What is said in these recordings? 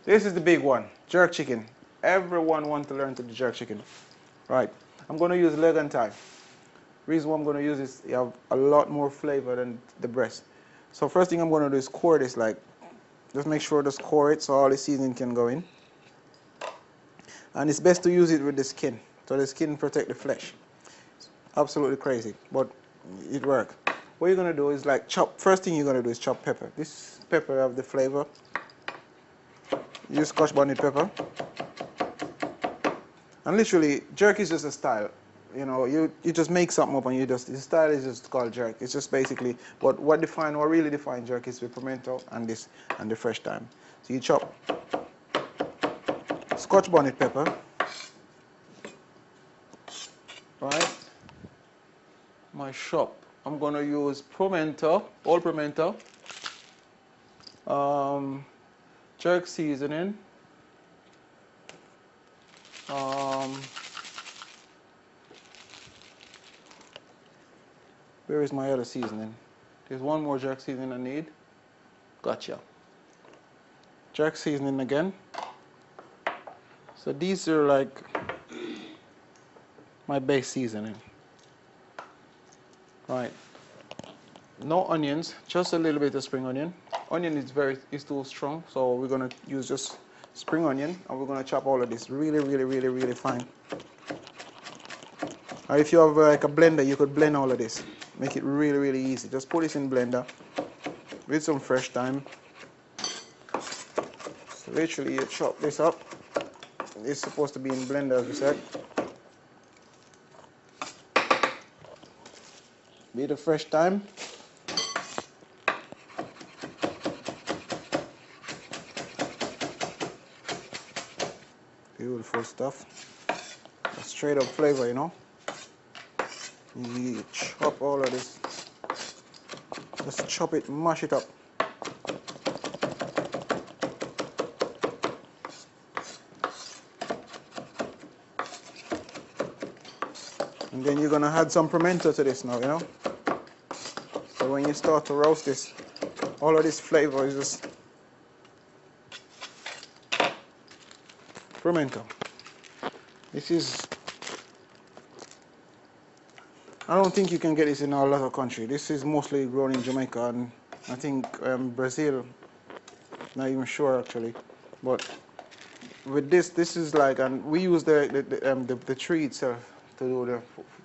This is the big one, jerk chicken. Everyone wants to learn to do jerk chicken. Right. I'm going to use leg and thigh. Reason why I'm going to use this, you have a lot more flavor than the breast. So first thing I'm going to do is core this, like, just make sure just core it so all the seasoning can go in. And it's best to use it with the skin, so the skin protect the flesh. Absolutely crazy, but it works. What you're going to do is like chop, first thing you're going to do is chop pepper. This pepper have the flavor. Use Scotch bonnet pepper. And literally, jerk is just a style. You know, you just make something up and you just, the style is just called jerk. It's just basically, but what really define jerk is the pimento and this, and the fresh thyme. So you chop Scotch bonnet pepper, right? My shop, I'm gonna use pimento, all pimento, jerk seasoning, where is my other seasoning? There's one more jerk seasoning I need. Gotcha. Jerk seasoning again. So these are like my base seasoning. Right. No onions, just a little bit of spring onion. Onion is too strong, so we're gonna use just spring onion, and we're gonna chop all of this really fine. Or if you have like a blender, you could blend all of this. Make it really easy. Just put this in blender with some fresh thyme. So literally you chop this up. It's supposed to be in blender, as we said. Bit of fresh thyme. Beautiful stuff. A straight up flavor, you know. You chop all of this. Just chop it, mash it up. And then you're gonna add some pimento to this now, you know. So when you start to roast this, all of this flavor is just pimento. This is, I don't think you can get this in a lot of country. This is mostly grown in Jamaica and I think Brazil, not even sure actually. But with this is like, and we use the tree itself to do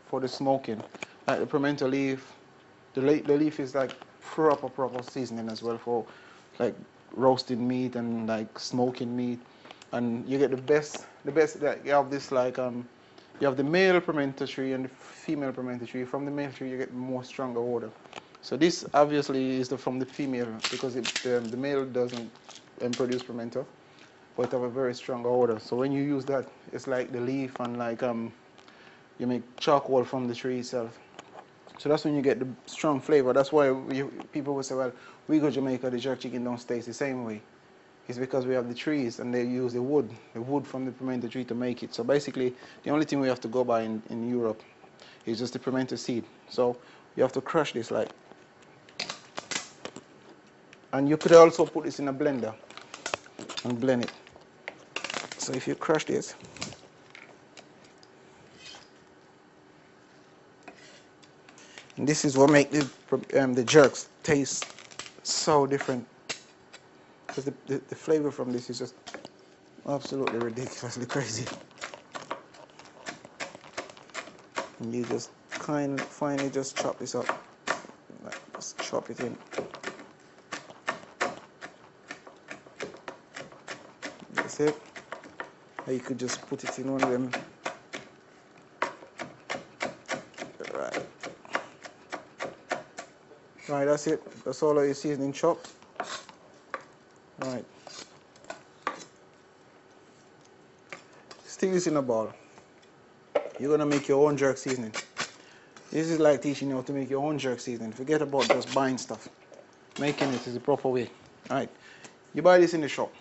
for the smoking. Like the pimento leaf, the leaf is like proper seasoning as well for like roasting meat and like smoking meat, and you get the best. Like you have this like you have the male pimento tree and the female pimento tree. From the male tree you get more stronger odor. So this obviously is from the female because the male doesn't produce pimento, but have a very strong odor. So when you use that, it's like the leaf and like you make charcoal from the tree itself. So that's when you get the strong flavor. That's why people will say, well, we go to Jamaica, the jerk chicken don't taste the same way. It's because we have the trees and they use the wood from the pimento tree to make it. So basically, the only thing we have to go by in Europe is just the pimento seed. So you have to crush this like, and you could also put this in a blender and blend it. So if you crush this, and this is what makes the jerks taste so different. Because the flavor from this is just absolutely ridiculously crazy. And you just kind of finally just chop this up. Just chop it in. That's it. Or you could just put it in one of them. Right. Right, that's it. That's all of your seasoning chopped. Right. Stick this in a bowl. You're gonna make your own jerk seasoning. This is like teaching you how to make your own jerk seasoning. Forget about just buying stuff. Making it is the proper way. Alright. You buy this in the shop.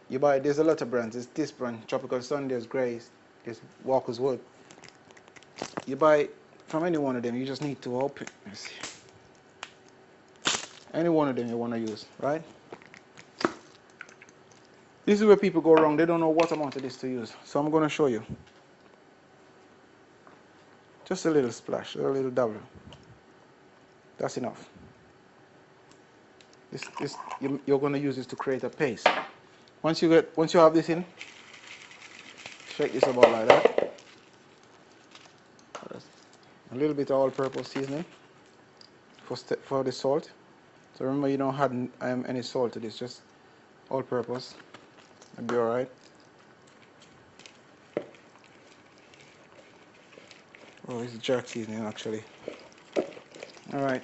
There's a lot of brands. There's this brand, Tropical Sun, there's Grace, there's Walker's Wood. You buy from any one of them, you just need to open. Let's see. Any one of them you want to use, right? This is where people go wrong. They don't know what amount of this to use. So I'm going to show you. Just a little splash, a little double. That's enough. You're going to use this to create a paste. Once you have this in, shake this about like that. A little bit of all-purpose seasoning for the salt. So remember, you don't add any salt to this, just all-purpose. It'll be all right. Oh, it's jerk seasoning actually. All right.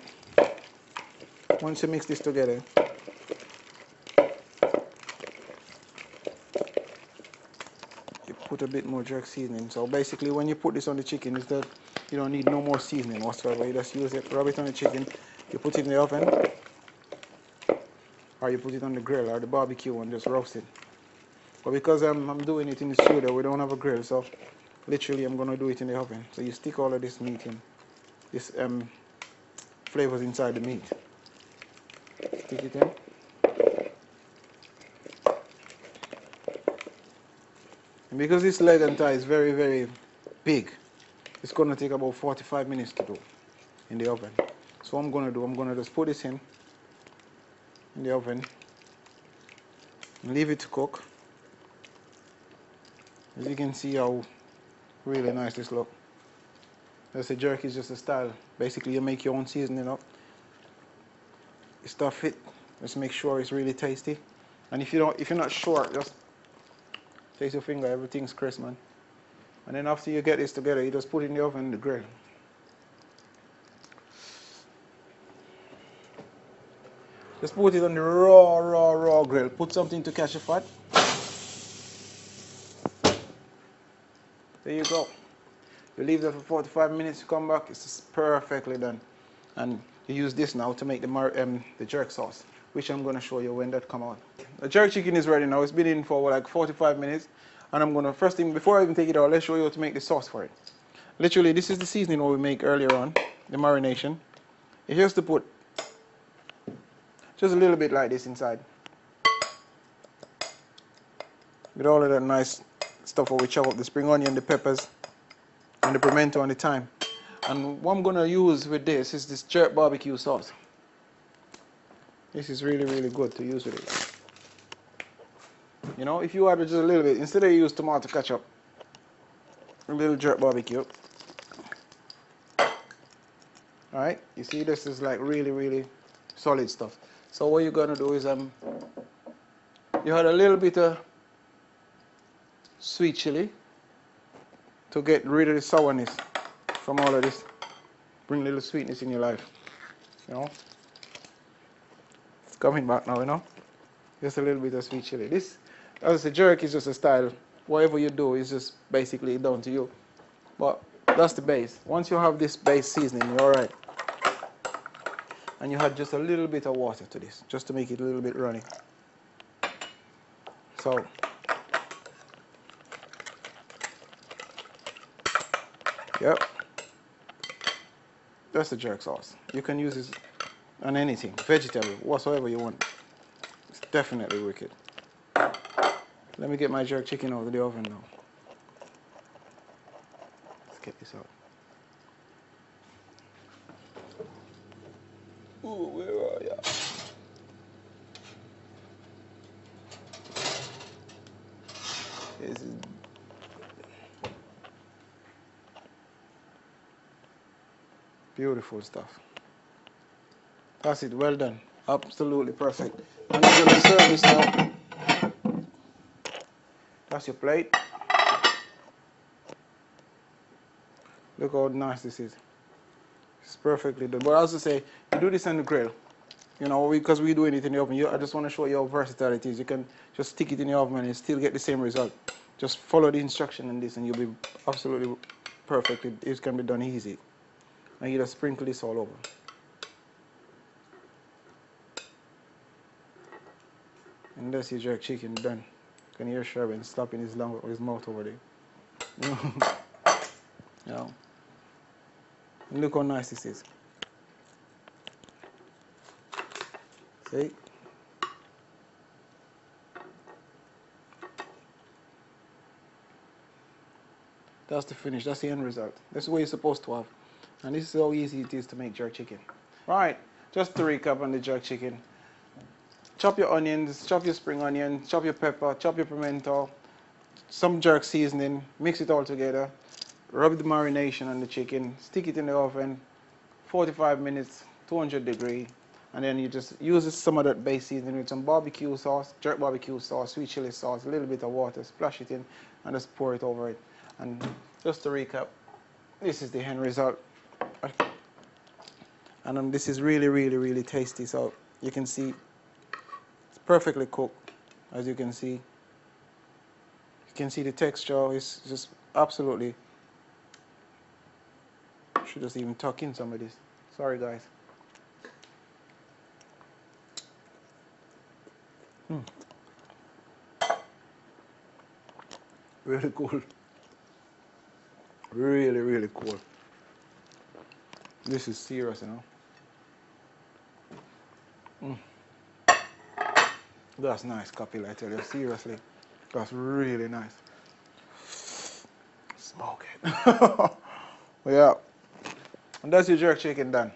Once you mix this together, you put a bit more jerk seasoning. So basically, when you put this on the chicken, is that you don't need no more seasoning whatsoever. You just use it, rub it on the chicken. You put it in the oven, or you put it on the grill or the barbecue and just roast it. But because I'm doing it in the studio, we don't have a grill, so literally I'm going to do it in the oven. So you stick all of this meat in, this flavors inside the meat. Stick it in. And because this leg and thigh is very, very big, it's going to take about 45 minutes to do in the oven. So what I'm going to do, I'm going to just put this in the oven and leave it to cook. As you can see how really nice this looks. As a jerky is just a style. Basically, you make your own seasoning up. You stuff it. Just make sure it's really tasty. And if you're not sure, just taste your finger. Everything's crisp, man. And then after you get this together, you just put it in the oven and the grill. Just put it on the raw grill. Put something to catch the fat. There you go. You leave that for 45 minutes, you come back, it's just perfectly done. And you use this now to make the jerk sauce, which I'm going to show you when that come out. The jerk chicken is ready now. It's been in for like 45 minutes. And I'm going to, first thing, before I even take it out, let's show you how to make the sauce for it. Literally, this is the seasoning what we make earlier on, the marination. You just to put just a little bit like this inside. With all of that nice stuff where we chop up the spring onion, the peppers, and the pimento and the thyme. And what I'm going to use with this is this jerk barbecue sauce. This is really, really good to use with it. You know, if you add just a little bit, instead of use tomato ketchup, a little jerk barbecue. Alright, you see this is like really, really solid stuff. So what you're going to do is you add a little bit of sweet chili to get rid of the sourness from all of this. Bring a little sweetness in your life. You know? It's coming back now, you know? Just a little bit of sweet chili. This, as a jerk, is just a style. Whatever you do is just basically down to you. But that's the base. Once you have this base seasoning, you're alright. And you add just a little bit of water to this, just to make it a little bit runny. So, yep. That's the jerk sauce. You can use this on anything, vegetable, whatsoever you want. It's definitely wicked. Let me get my jerk chicken out of the oven now. Let's get this out. Ooh, where are ya? This is beautiful stuff. That's it, well done. Absolutely perfect. And I'm going to serve this now. That's your plate. Look how nice this is. It's perfectly done. But as I say, you do this on the grill. You know, because we're doing it in the oven. I just want to show you how versatile it is. You can just stick it in the oven and still get the same result. Just follow the instruction in this and you'll be absolutely perfect. It can be done easy. And you just sprinkle this all over. And that's your jerk chicken done. You can hear Sherwin slapping his mouth over there. You know. And look how nice this is. See? That's the finish. That's the end result. That's what you're supposed to have. And this is how easy it is to make jerk chicken. Right, just to recap on the jerk chicken. Chop your onions, chop your spring onion, chop your pepper, chop your pimento, some jerk seasoning, mix it all together, rub the marination on the chicken, stick it in the oven, 45 minutes, 200 degree, and then you just use some of that base seasoning with some barbecue sauce, jerk barbecue sauce, sweet chili sauce, a little bit of water, splash it in, and just pour it over it. And just to recap, this is the end result. And this is really, really, really tasty. So you can see it's perfectly cooked, as you can see. You can see the texture is just absolutely. Should just even tuck in some of this. Sorry, guys. Really cool. Really, really cool. This is serious, you know. That's nice, Kapil, I tell you. Seriously. That's really nice. Smoke it. Yeah. And that's your jerk chicken done.